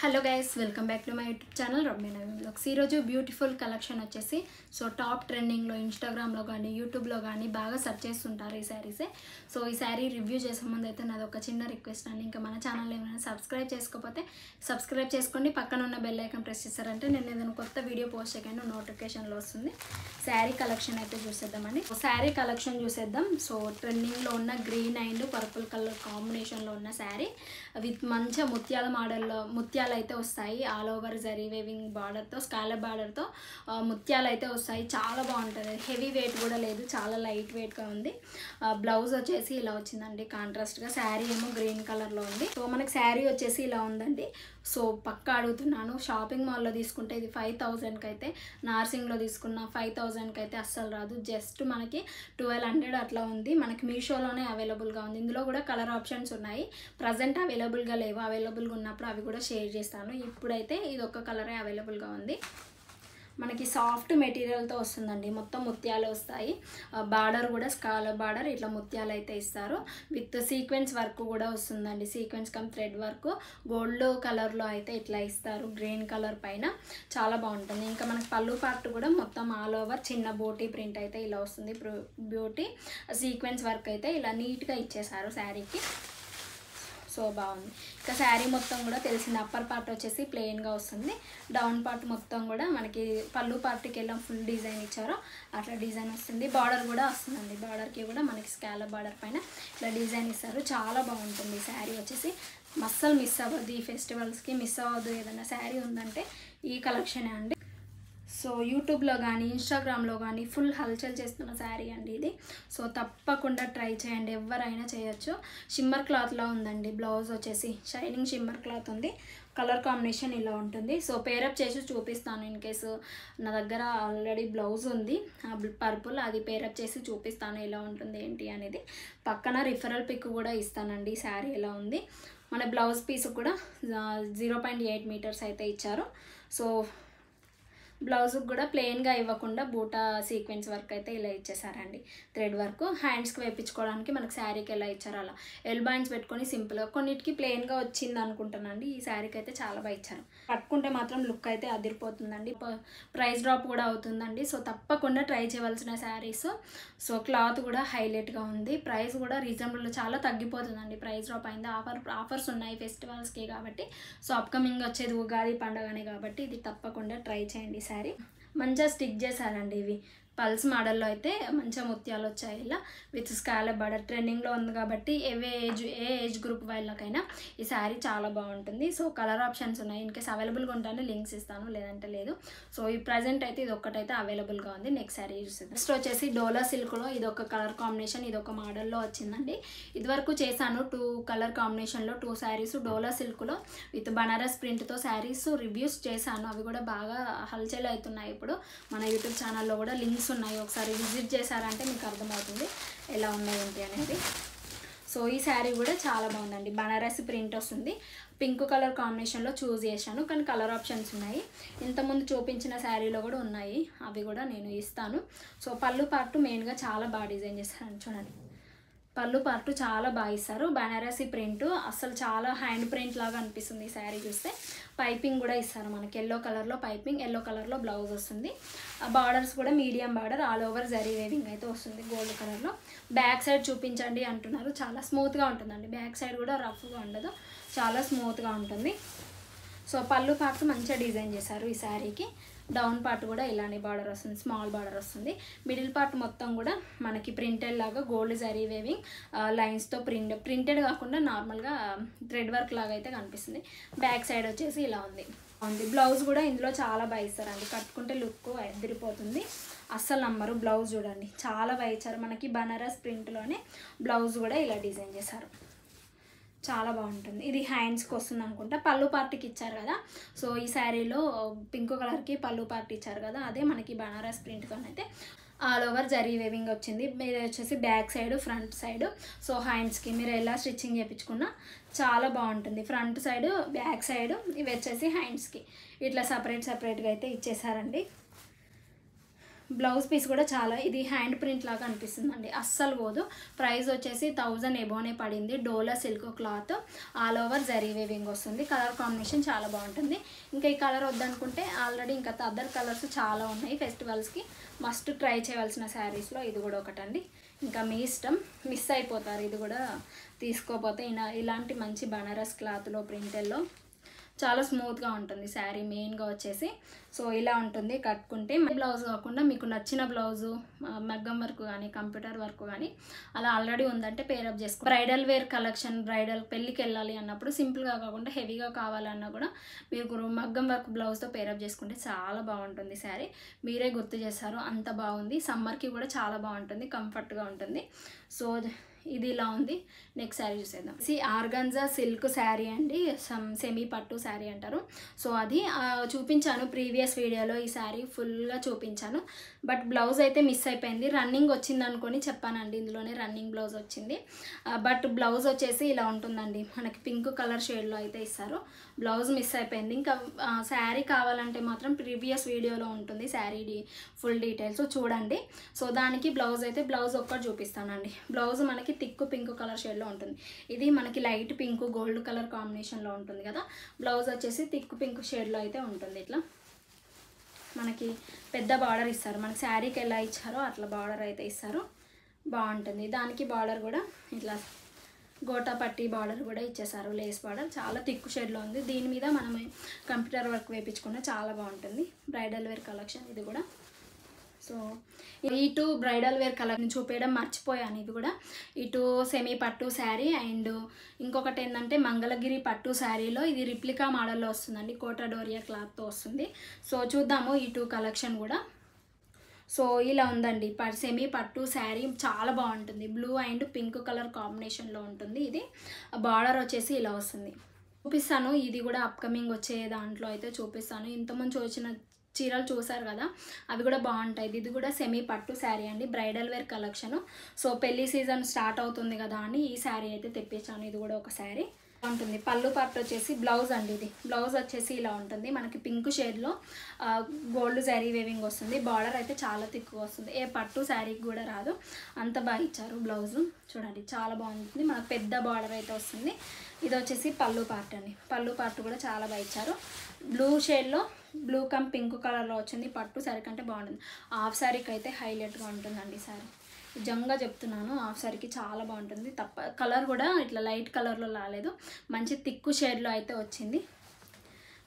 Hello guys, welcome back to my YouTube channel Ramya Naveen vlogs. ఈరోజు beautiful collection వచ్చేసి top ట్రెండింగ్లో ఇన్స్టాగ్రామ్లో కానీ యూట్యూబ్లో కానీ బాగా సెర్చ్ చేస్తుంటారు ఈ శారీసే. ఈ శారీ రివ్యూ చేసే ముందు అయితే నాది ఒక చిన్న రిక్వెస్ట్ అండి. ఇంకా మన ఛానల్ ఏమైనా సబ్స్క్రైబ్ చేసుకోకపోతే సబ్స్క్రైబ్ చేసుకోండి, పక్కన ఉన్న బెల్ ఐకాన్ ప్రెస్ చేశారంటే నేను ఏదైనా కొత్త వీడియో పోస్ట్ చేయగానే నోటిఫికేషన్లో వస్తుంది. శారీ కలెక్షన్ అయితే చూసేద్దామండి. శారీ కలెక్షన్ చూసేద్దాం. ట్రెండింగ్లో ఉన్న గ్రీన్ అండ్ పర్పుల్ కలర్ కాంబినేషన్లో ఉన్న శారీ విత్ మంచి ముత్యాల మోడల్లో ముత్యాలు అయితే వస్తాయి. ఆల్ ఓవర్ జరీ వేవింగ్ బార్డర్తో, స్కాలప్ బార్డర్తో ముత్యాలు అయితే వస్తాయి. చాలా బాగుంటుంది. హెవీ వెయిట్ కూడా లేదు, చాలా లైట్ వెయిట్గా ఉంది. బ్లౌజ్ వచ్చేసి ఇలా వచ్చిందండి కాంట్రాస్ట్గా. శారీ ఏమో గ్రీన్ కలర్లో ఉంది. మనకి శారీ వచ్చేసి ఇలా ఉందండి. పక్కా అడుగుతున్నాను, షాపింగ్ మాల్లో తీసుకుంటే ఇది 5000కి అయితే, నార్సింగ్లో తీసుకున్న 5000కి అయితే అస్సలు రాదు. జస్ట్ మనకి 1200 అట్లా ఉంది. మనకి మీషోలోనే అవైలబుల్గా ఉంది. ఇందులో కూడా కలర్ ఆప్షన్స్ ఉన్నాయి. ప్రజెంట్ అవైలబుల్గా లేవు. అవైలబుల్గా ఉన్నప్పుడు అవి కూడా షేర్ చేస్తాను. ఇప్పుడైతే ఇది ఒక్క కలరే అవైలబుల్గా ఉంది. మనకి సాఫ్ట్ మెటీరియల్తో వస్తుందండి. మొత్తం ముత్యాలు వస్తాయి. బార్డర్ కూడా స్కాలప్ బార్డర్, ఇట్లా ముత్యాలు అయితే ఇస్తారు. విత్ సీక్వెన్స్ వర్క్ కూడా వస్తుందండి. Sequence come thread work gold కలర్లో అయితే ఇట్లా ఇస్తారు, గ్రీన్ కలర్ పైన. చాలా బాగుంటుంది. ఇంకా మనకి పళ్ళు పార్ట్ కూడా మొత్తం ఆల్ ఓవర్ చిన్న బోటీ ప్రింట్ అయితే ఇలా వస్తుంది. బ్యూటీ సీక్వెన్స్ వర్క్ అయితే ఇలా నీట్గా ఇచ్చేసారు శారీకి. బాగుంది. ఇంకా శారీ మొత్తం కూడా తెలిసింది. అప్పర్ పార్ట్ వచ్చేసి ప్లెయిన్గా వస్తుంది. డౌన్ పార్ట్ మొత్తం కూడా మనకి పళ్ళు పార్ట్కి వెళ్ళి ఫుల్ డిజైన్ ఇచ్చారో అట్లా డిజైన్ వస్తుంది. బార్డర్ కూడా వస్తుందండి. బార్డర్కి కూడా మనకి స్కాలప్ బార్డర్ పైన ఇట్లా డిజైన్ ఇస్తారు. చాలా బాగుంటుంది శారీ వచ్చేసి. అస్సలు మిస్ అవ్వద్దు. ఈ ఫెస్టివల్స్కి మిస్ అవ్వద్దు. ఏదైనా శారీ ఉందంటే ఈ కలెక్షనే అండి. యూట్యూబ్లో కానీ ఇన్స్టాగ్రామ్లో కానీ ఫుల్ హల్చల్ చేస్తున్న శారీ అండి ఇది. తప్పకుండా ట్రై చేయండి. ఎవరైనా చేయొచ్చు. షిమ్మర్ క్లాత్లో ఉందండి. బ్లౌజ్ వచ్చేసి షైనింగ్ షిమ్మర్ క్లాత్ ఉంది. కలర్ కాంబినేషన్ ఇలా ఉంటుంది. పేరప్ చేసి చూపిస్తాను. ఇన్ కేసు నా దగ్గర ఆల్రెడీ బ్లౌజ్ ఉంది పర్పుల్, అది పేరప్ చేసి చూపిస్తాను ఎలా ఉంటుంది ఏంటి అనేది. పక్కన రిఫరల్ పిక్ కూడా ఇస్తానండి. ఈ శారీ ఎలా ఉంది. మన బ్లౌజ్ పీస్ కూడా 0.8 మీటర్స్ అయితే ఇచ్చారు. బ్లౌజ్కి కూడా ప్లెయిన్గా ఇవ్వకుండా బూటా సీక్వెన్స్ వర్క్ అయితే ఇలా ఇచ్చేసారండి. థ్రెడ్ వర్క్ హ్యాండ్స్కి వేయించుకోవడానికి మనకు శారీకి ఎలా ఇచ్చారో అలా ఎల్ బాండ్స్ పెట్టుకొని సింపుల్గా, కొన్నిటికి ప్లెయిన్గా వచ్చింది అనుకుంటానండి. ఈ శారీకి అయితే చాలా బాగా ఇచ్చారు. పట్టుకుంటే మాత్రం లుక్ అయితే అదిరిపోతుందండి. ప్రైస్ డ్రాప్ కూడా అవుతుందండి. తప్పకుండా ట్రై చేయవలసిన శారీస్. క్లాత్ కూడా హైలైట్గా ఉంది. ప్రైస్ కూడా రీజనబుల్, చాలా తగ్గిపోతుందండి. ప్రైస్ డ్రాప్ అయింది. ఆఫర్స్ ఉన్నాయి ఫెస్టివల్స్కి కాబట్టి. అప్కమింగ్ వచ్చేది ఉగాది పండుగనే కాబట్టి ఇది తప్పకుండా ట్రై చేయండి. శారీ మంచిగా స్టిక్ చేశారండి. ఇవి పల్స్ మోడల్లో అయితే మంచిగా ముత్యాలు వచ్చాయి ఇలా విత్ స్కాలప్ బార్డర్. ట్రెండింగ్లో ఉంది కాబట్టి ఏ ఏజ్ గ్రూప్ వాళ్ళకైనా ఈ శారీ చాలా బాగుంటుంది. కలర్ ఆప్షన్స్ ఉన్నాయి. ఇన్ కేస్ అవైలబుల్గా ఉంటాను, లింక్స్ ఇస్తాను, లేదంటే లేదు. ఈ ప్రజెంట్ అయితే ఇది ఒక్కటైతే అవైలబుల్గా ఉంది. నెక్స్ట్ శారీ చూసేది. నెక్స్ట్ వచ్చేసి డోలా సిల్క్లో ఇది ఒక కలర్ కాంబినేషన్, ఇది ఒక మోడల్లో వచ్చిందండి. ఇదివరకు చేశాను 2 కలర్ కాంబినేషన్లో 2 శారీస్ డోలా సిల్క్లో విత్ బనారస్ ప్రింట్తో శారీస్ రివ్యూస్ చేశాను. అవి కూడా బాగా హల్చల్ అవుతున్నాయి ఇప్పుడు మన యూట్యూబ్ ఛానల్లో కూడా. లింక్స్ ఉన్నాయి, ఒకసారి విజిట్ చేశారంటే మీకు అర్థమవుతుంది ఎలా ఉన్నాయి ఏంటి అనేది. ఈ శారీ కూడా చాలా బాగుందండి. బనారసి ప్రింట్ వస్తుంది. పింక్ కలర్ కాంబినేషన్లో చూస్ చేశాను, కానీ కలర్ ఆప్షన్స్ ఉన్నాయి. ఇంతకుముందు చూపించిన శారీలో కూడా ఉన్నాయి, అవి కూడా నేను ఇస్తాను. పళ్ళు పార్ట్ మెయిన్గా చాలా బాగా డిజైన్ చేశాను. చూడండి, పళ్ళు పార్ట్ చాలా బాగా ఇస్తారు. బనారసి ప్రింట్ అసలు చాలా హ్యాండ్ ప్రింట్ లాగా అనిపిస్తుంది ఈ శారీ చూస్తే. పైపింగ్ కూడా ఇస్తారు మనకి. ఎల్లో కలర్లో పైపింగ్, ఎల్లో కలర్లో బ్లౌజ్ వస్తుంది. బార్డర్స్ కూడా medium border, all over zari weaving అయితే వస్తుంది గోల్డ్ కలర్లో. బ్యాక్ సైడ్ చూపించండి అంటున్నారు. చాలా స్మూత్గా ఉంటుందండి. బ్యాక్ సైడ్ కూడా రఫ్గా ఉండదు, చాలా స్మూత్గా ఉంటుంది. పళ్ళు పార్ట్ మంచిగా డిజైన్ చేశారు ఈ శారీకి. డౌన్ పార్ట్ కూడా ఇలానే బార్డర్ వస్తుంది, స్మాల్ బార్డర్ వస్తుంది. మిడిల్ పార్ట్ మొత్తం కూడా మనకి ప్రింటెడ్ లాగా గోల్డ్ జరీ వేవింగ్ లైన్స్తో ప్రింటెడ్ కాకుండా నార్మల్గా థ్రెడ్ వర్క్ లాగా అయితే కనిపిస్తుంది. బ్యాక్ సైడ్ వచ్చేసి ఇలా ఉంది. బ్లౌజ్ కూడా ఇందులో చాలా బాగా ఇస్తారండి. కట్టుకుంటే లుక్ ఎదిరిపోతుంది, అస్సలు నమ్మరు. బ్లౌజ్ చూడండి చాలా బాగా ఇచ్చారు. మనకి బనారస్ ప్రింట్లోనే బ్లౌజ్ కూడా ఇలా డిజైన్ చేశారు. చాలా బాగుంటుంది. ఇది హ్యాండ్స్కి వస్తుంది అనుకుంటా. పళ్ళు పార్ట్కి ఇచ్చారు కదా. ఈ శారీలో పింక్ కలర్కి పళ్ళు పార్ట్ ఇచ్చారు కదా, అదే మనకి బనారస్ ప్రింట్తోనైతే ఆల్ ఓవర్ జరీ వేవింగ్ వచ్చింది. మీరు వచ్చేసి బ్యాక్ సైడ్, ఫ్రంట్ సైడ్. హ్యాండ్స్కి మీరు ఎలా స్టిచ్చింగ్ చేయించుకున్నా చాలా బాగుంటుంది. ఫ్రంట్ సైడ్, బ్యాక్ సైడ్, ఇవి వచ్చేసి హ్యాండ్స్కి ఇట్లా సపరేట్గా అయితే ఇచ్చేసారండి. బ్లౌజ్ పీస్ కూడా చాలా ఇది హ్యాండ్ ప్రింట్ లాగా అనిపిస్తుందండి, అస్సలు పోదు. ప్రైస్ వచ్చేసి 1000 ఎబోనే పడింది. Dola silk cloth, all over zari weaving వస్తుంది. కలర్ కాంబినేషన్ చాలా బాగుంటుంది. ఇంకా ఈ కలర్ వద్దనుకుంటే ఆల్రెడీ ఇంకా అదర్ కలర్స్ చాలా ఉన్నాయి. ఫెస్టివల్స్కి మస్ట్ ట్రై చేయవలసిన శారీస్లో ఇది కూడా ఒకటండి. ఇంకా మీ ఇష్టం, మిస్ అయిపోతారు ఇది కూడా తీసుకోపోతే. ఇలాంటి మంచి బనారస్ క్లాత్లో ప్రింటెల్లో చాలా స్మూత్గా ఉంటుంది శారీ మెయిన్గా వచ్చేసి. సో ఇలా ఉంటుంది కట్టుకుంటే. బ్లౌజ్ కాకుండా మీకు నచ్చిన బ్లౌజు మగ్గం వర్క్ కానీ కంప్యూటర్ వర్క్ కానీ అలా ఆల్రెడీ ఉందంటే పేరప్ చేసుకో. బ్రైడల్ వేర్ కలెక్షన్, బ్రైడల్ పెళ్ళికి వెళ్ళాలి అన్నప్పుడు సింపుల్గా కాకుండా హెవీగా కావాలన్నా కూడా మీరు మగ్గం వర్క్ బ్లౌజ్తో పేరప్ చేసుకుంటే చాలా బాగుంటుంది శారీ. మీరే గుర్తు చేస్తారు, అంత బాగుంది. సమ్మర్కి కూడా చాలా బాగుంటుంది, కంఫర్ట్గా ఉంటుంది. సో ఇది ఇలా ఉంది. నెక్స్ట్ శారీ చూసేద్దాం. ఆర్గంజా సిల్క్ శారీ అండి, సెమీ పట్టు శారీ అంటారు. సో అది చూపించాను ప్రీవియస్ వీడియోలో. ఈ శారీ ఫుల్గా చూపించాను, బట్ బ్లౌజ్ అయితే మిస్ అయిపోయింది. రన్నింగ్ వచ్చింది అనుకొని చెప్పానండి, ఇందులోనే రన్నింగ్ బ్లౌజ్ వచ్చింది. బట్ బ్లౌజ్ వచ్చేసి ఇలా ఉంటుందండి, మనకి పింక్ కలర్ షేడ్లో అయితే ఇస్తారు. బ్లౌజ్ మిస్ అయిపోయింది. ఇంకా శారీ కావాలంటే మాత్రం ప్రీవియస్ వీడియోలో ఉంటుంది శారీ ఫుల్ డీటెయిల్స్ చూడండి. సో దానికి బ్లౌజ్ అయితే బ్లౌజ్ ఒక్కటి చూపిస్తానండి. బ్లౌజ్ మనకి థిక్ పింక్ కలర్ షేడ్లో ఉంటుంది. ఇది మనకి లైట్ పింక్ గోల్డ్ కలర్ కాంబినేషన్లో ఉంటుంది కదా. బ్లౌజ్ వచ్చేసి థిక్ పింక్ షేడ్లో అయితే ఉంటుంది. ఇట్లా మనకి పెద్ద బార్డర్ ఇస్తారు, మనకి శారీకి ఎలా ఇచ్చారో అట్లా బార్డర్ అయితే ఇస్తారు, బాగుంటుంది. దానికి బార్డర్ కూడా ఇట్లా గోటా పట్టి బార్డర్ కూడా ఇచ్చేసారు, లేస్ బార్డర్. చాలా థిక్ షేడ్లో ఉంది. దీని మీద మనం కంప్యూటర్ వర్క్ వేయించుకుంటే చాలా బాగుంటుంది. బ్రైడల్ వేర్ కలెక్షన్ ఇది కూడా. సో ఇటు బ్రైడల్ వేర్ కలెక్షన్ చూపించడం మర్చిపోయాను. ఇది కూడా ఇటు సెమీ పట్టు శారీ అండ్ ఇంకొకటి ఏంటంటే మంగళగిరి పట్టు శారీలో ఇది రిప్లికా మోడల్లో వస్తుందండి, కోటా డోరియా క్లాత్తో వస్తుంది. సో చూద్దాము ఇటు కలెక్షన్ కూడా. సో ఇలా ఉందండి సెమీ పట్టు శారీ, చాలా బాగుంటుంది. బ్లూ అండ్ పింక్ కలర్ కాంబినేషన్లో ఉంటుంది. ఇది బార్డర్ వచ్చేసి ఇలా వస్తుంది. చూపిస్తాను, ఇది కూడా అప్కమింగ్ వచ్చే దాంట్లో అయితే చూపిస్తాను. ఇంతకుముందు వచ్చిన చీరలు చూసారు కదా, అవి కూడా బాగుంటాయి. ఇది కూడా సెమీ పట్టు శారీ అండి, బ్రైడల్ వేర్ కలెక్షన్. సో పెళ్లి సీజన్ స్టార్ట్ అవుతుంది కదా అని ఈ శారీ అయితే తెప్పించాను. ఇది కూడా ఒక శారీ ఉంటుంది. పళ్ళు పార్ట్ వచ్చేసి బ్లౌజ్ అండి. ఇది బ్లౌజ్ వచ్చేసి ఇలా ఉంటుంది, మనకి పింక్ షేడ్లో గోల్డ్ శారీ వేవింగ్ వస్తుంది. బార్డర్ అయితే చాలా థిక్గా వస్తుంది, ఏ పట్టు శారీకి కూడా రాదు, అంత బాగా ఇచ్చారు. బ్లౌజు చూడండి చాలా బాగుంటుంది, మనకు పెద్ద బార్డర్ అయితే వస్తుంది. ఇది వచ్చేసి పళ్ళు పార్ట్ అండి, పళ్ళు పార్ట్ కూడా చాలా బాగా ఇచ్చారు. బ్లూ షేడ్లో బ్లూ కమ్ పింక్ కలర్లో వచ్చింది. పట్టు శారీ కంటే బాగుంటుంది. హాఫ్ శారీకి అయితే హైలైట్గా ఉంటుందండి శారీ, నిజంగా చెప్తున్నాను. హాఫ్ శారీకి చాలా బాగుంటుంది. కలర్ కూడా ఇట్లా లైట్ కలర్లో రాలేదు, మంచి థిక్ షేడ్లో అయితే వచ్చింది.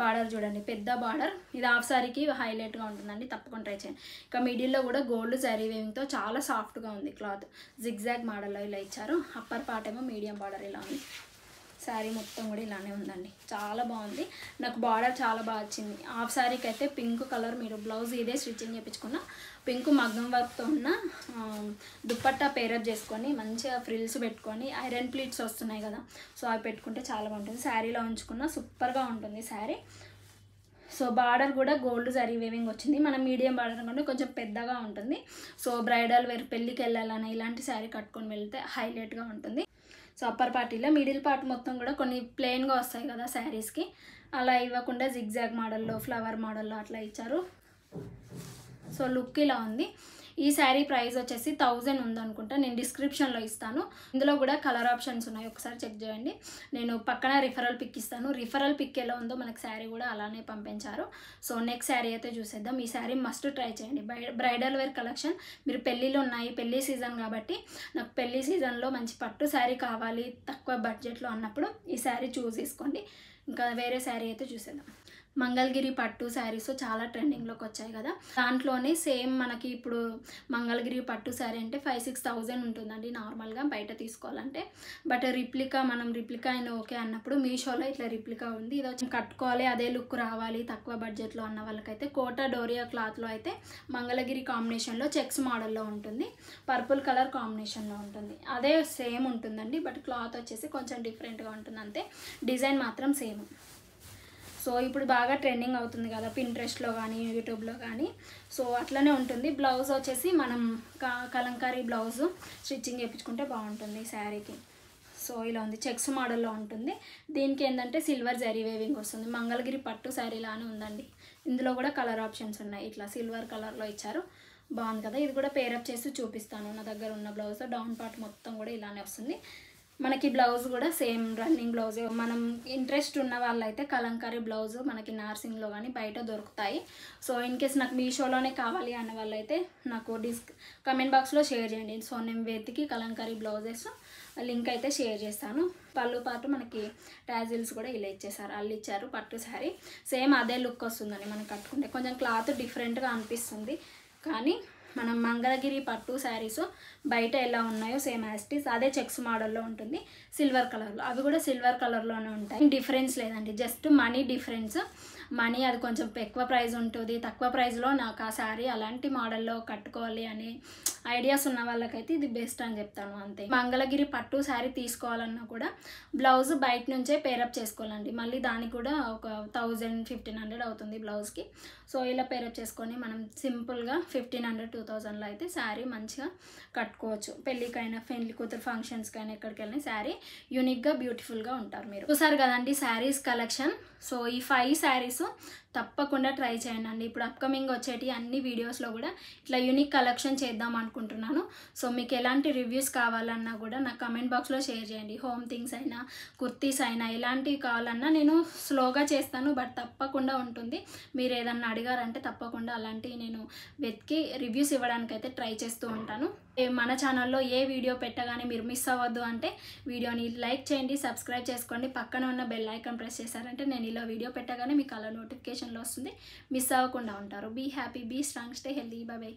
బార్డర్ చూడండి, పెద్ద బార్డర్. ఇది హాఫ్ శారీకి హైలైట్గా ఉంటుందండి, తప్పకుండా ట్రై చేయండి. ఇంకా మిడిల్లో కూడా గోల్డ్ శారీ వేవింగ్తో చాలా సాఫ్ట్గా ఉంది క్లాత్. జిగ్జాగ్ మోడల్లో ఇలా ఇచ్చారు. అప్పర్ పార్ట్ ఏమో మీడియం బార్డర్ ఇలా ఉంది. శారీ మొత్తం కూడా ఇలానే ఉందండి, చాలా బాగుంది. నాకు బార్డర్ చాలా బాగా వచ్చింది. హాఫ్ శారీకి అయితే పింక్ కలర్, మీరు బ్లౌజ్ ఇదే స్టిచ్చింగ్ చేయించుకున్న పింక్ మగ్గం వర్క్తో ఉన్న దుప్పట్టా పేరప్ చేసుకొని మంచిగా ఫ్రిల్స్ పెట్టుకొని ఐరన్ ప్లీట్స్ వస్తున్నాయి కదా, సో అవి పెట్టుకుంటే చాలా బాగుంటుంది. శారీలో ఉంచుకున్న సూపర్గా ఉంటుంది శారీ. సో బార్డర్ కూడా గోల్డ్ జరీ వేవింగ్ వచ్చింది. మనం మీడియం బార్డర్ కంటే కొంచెం పెద్దగా ఉంటుంది. సో బ్రైడల్ వేర్ పెళ్ళికి వెళ్ళాలని ఇలాంటి శారీ కట్టుకొని వెళ్తే హైలైట్గా ఉంటుంది. సో అప్పర్ పార్టీలో మిడిల్ పార్ట్ మొత్తం కూడా కొన్ని ప్లెయిన్గా వస్తాయి కదా శారీస్కి, అలా ఇవ్వకుండా జిగ్జాగ్ మోడల్లో ఫ్లవర్ మోడల్లో అట్లా ఇచ్చారు. సో లుక్ ఇలా ఉంది. ఈ శారీ ప్రైస్ వచ్చేసి 1000 ఉందనుకుంటా, నేను డిస్క్రిప్షన్లో ఇస్తాను. ఇందులో కూడా కలర్ ఆప్షన్స్ ఉన్నాయి, ఒకసారి చెక్ చేయండి. నేను పక్కన రిఫరల్ పిక్ ఇస్తాను. రిఫరల్ పిక్ ఎలా ఉందో మనకు శారీ కూడా అలానే పంపించారు. సో నెక్స్ట్ శారీ అయితే చూసేద్దాం. ఈ శారీ మస్ట్ ట్రై చేయండి. బ్రైడల్ వేర్ కలెక్షన్, మీరు పెళ్ళిళ్ళు ఉన్నాయి, పెళ్ళి సీజన్ కాబట్టి నాకు పెళ్ళి సీజన్లో మంచి పట్టు శారీ కావాలి తక్కువ బడ్జెట్లో అన్నప్పుడు ఈ శారీ చూస్ చేసుకోండి. ఇంకా వేరే శారీ అయితే చూసేద్దాం. మంగళగిరి పట్టు శారీస్ చాలా ట్రెండింగ్లోకి వచ్చాయి కదా, దాంట్లోనే సేమ్ మనకి ఇప్పుడు మంగళగిరి పట్టు శారీ అంటే 5-6,000 ఉంటుందండి నార్మల్గా బయట తీసుకోవాలంటే. బట్ రిప్లికా అయినా ఓకే అన్నప్పుడు మీషోలో ఇట్లా రిప్లికా ఉంది. ఇది వచ్చి కట్టుకోవాలి, అదే లుక్ రావాలి తక్కువ బడ్జెట్లో అన్న వాళ్ళకైతే కోటా డోరియా క్లాత్లో అయితే మంగళగిరి కాంబినేషన్లో చెక్స్ మోడల్లో ఉంటుంది, పర్పుల్ కలర్ కాంబినేషన్లో ఉంటుంది. అదే సేమ్ ఉంటుందండి, బట్ క్లాత్ వచ్చేసి కొంచెం డిఫరెంట్గా ఉంటుంది అంతే, డిజైన్ మాత్రం సేమ్. సో ఇప్పుడు బాగా ట్రెండింగ్ అవుతుంది కదా పింట్రెస్ట్లో కానీ యూట్యూబ్లో కానీ, సో అట్లనే ఉంటుంది. బ్లౌజ్ వచ్చేసి మనం కలంకారీ బ్లౌజ్ స్టిచ్చింగ్ చేయించుకుంటే బాగుంటుంది శారీకి. సో ఇలా ఉంది, చెక్స్ మోడల్లో ఉంటుంది. దీనికి ఏంటంటే సిల్వర్ జరీ వేవింగ్ వస్తుంది. మంగళగిరి పట్టు శారీ లానే ఉందండి. ఇందులో కూడా కలర్ ఆప్షన్స్ ఉన్నాయి, ఇట్లా సిల్వర్ కలర్లో ఇచ్చారు. బాగుంది కదా. ఇది కూడా పేరప్ చేసి చూపిస్తాను. నా దగ్గర ఉన్న బ్లౌజ్ డౌన్ పార్ట్ మొత్తం కూడా ఇలానే వస్తుంది. మనకి బ్లౌజ్ కూడా సేమ్ రన్నింగ్ బ్లౌజ్. మనం ఇంట్రెస్ట్ ఉన్న వాళ్ళైతే కలంకారీ బ్లౌజ్ మనకి నార్సింగ్లో కానీ బయట దొరుకుతాయి. సో ఇన్ కేస్ నాకు మీషోలోనే కావాలి అన్న వాళ్ళైతే నాకు కమెంట్ బాక్స్లో షేర్ చేయండి. సో నేను వెతికి కలంకారీ బ్లౌజెస్ లింక్ అయితే షేర్ చేస్తాను. పళ్ళు పాటు మనకి టాజిల్స్ కూడా ఇలా ఇచ్చేసారు, అల్లిచ్చారు. పట్టు శారీ సేమ్ అదే లుక్ వస్తుందండి మనం కట్టుకుంటే. కొంచెం క్లాత్ డిఫరెంట్గా అనిపిస్తుంది, కానీ మనం మంగళగిరి పట్టు శారీస్ బయట ఎలా ఉన్నాయో సేమ్ యాస్టీస్ అదే చెక్స్ మోడల్లో ఉంటుంది, సిల్వర్ కలర్లో. అవి కూడా సిల్వర్ కలర్లోనే ఉంటాయి. డిఫరెన్స్ లేదండి, జస్ట్ మనీ డిఫరెన్స్. మనీ అది కొంచెం ఎక్కువ ప్రైస్ ఉంటుంది, తక్కువ ప్రైస్లో నాకు ఆ శారీ అలాంటి మోడల్లో కట్టుకోవాలి అని ఐడియాస్ ఉన్న వాళ్ళకైతే ఇది బెస్ట్ అని చెప్తాను అంతే. మంగళగిరి పట్టు శారీ తీసుకోవాలన్నా కూడా బ్లౌజ్ బయట నుంచే పేరప్ చేసుకోవాలండి. మళ్ళీ దానికి కూడా ఒక 1000-1500 అవుతుంది బ్లౌజ్కి. సో ఇలా పేరప్ చేసుకొని మనం సింపుల్గా 1500-2000లో అయితే శారీ మంచిగా కట్టుకోవచ్చు. పెళ్ళికైనా, పెళ్లి కూతురు ఫంక్షన్స్కైనా, ఎక్కడికి వెళ్ళినా శారీ యూనిక్గా బ్యూటిఫుల్గా ఉంటారు. మీరు చూసారు కదండి శారీస్ కలెక్షన్. సో ఈ 5 శారీస్ తప్పకుండా ట్రై చేయండి. ఇప్పుడు అప్కమింగ్ వచ్చేటి అన్ని వీడియోస్లో కూడా ఇట్లా యూనిక్ కలెక్షన్ చేద్దాం అనుకుంటున్నాను. సో మీకు ఎలాంటి రివ్యూస్ కావాలన్నా కూడా నాకు కమెంట్ బాక్స్లో షేర్ చేయండి. హోమ్ థింగ్స్ అయినా, కుర్తీస్ అయినా, ఎలాంటివి కావాలన్నా నేను స్లోగా చేస్తాను, బట్ తప్పకుండా ఉంటుంది. మీరు ఏదన్నా అడిగారంటే తప్పకుండా అలాంటివి నేను వెతికి రివ్యూస్ ఇవ్వడానికైతే ట్రై చేస్తూ ఉంటాను. మన ఛానల్లో ఏ వీడియో పెట్టగానే మీరు మిస్ అవ్వద్దు అంటే వీడియోని లైక్ చేయండి, సబ్స్క్రైబ్ చేసుకోండి. పక్కన ఉన్న బెల్ ఐకాన్ ప్రెస్ చేశారంటే నేను ఇలా వీడియో పెట్టగానే మీకు అలా నోటిఫికేషన్లో వస్తుంది, మిస్ అవ్వకుండా ఉంటారు. Be happy, be strong, stay healthy. Bye by.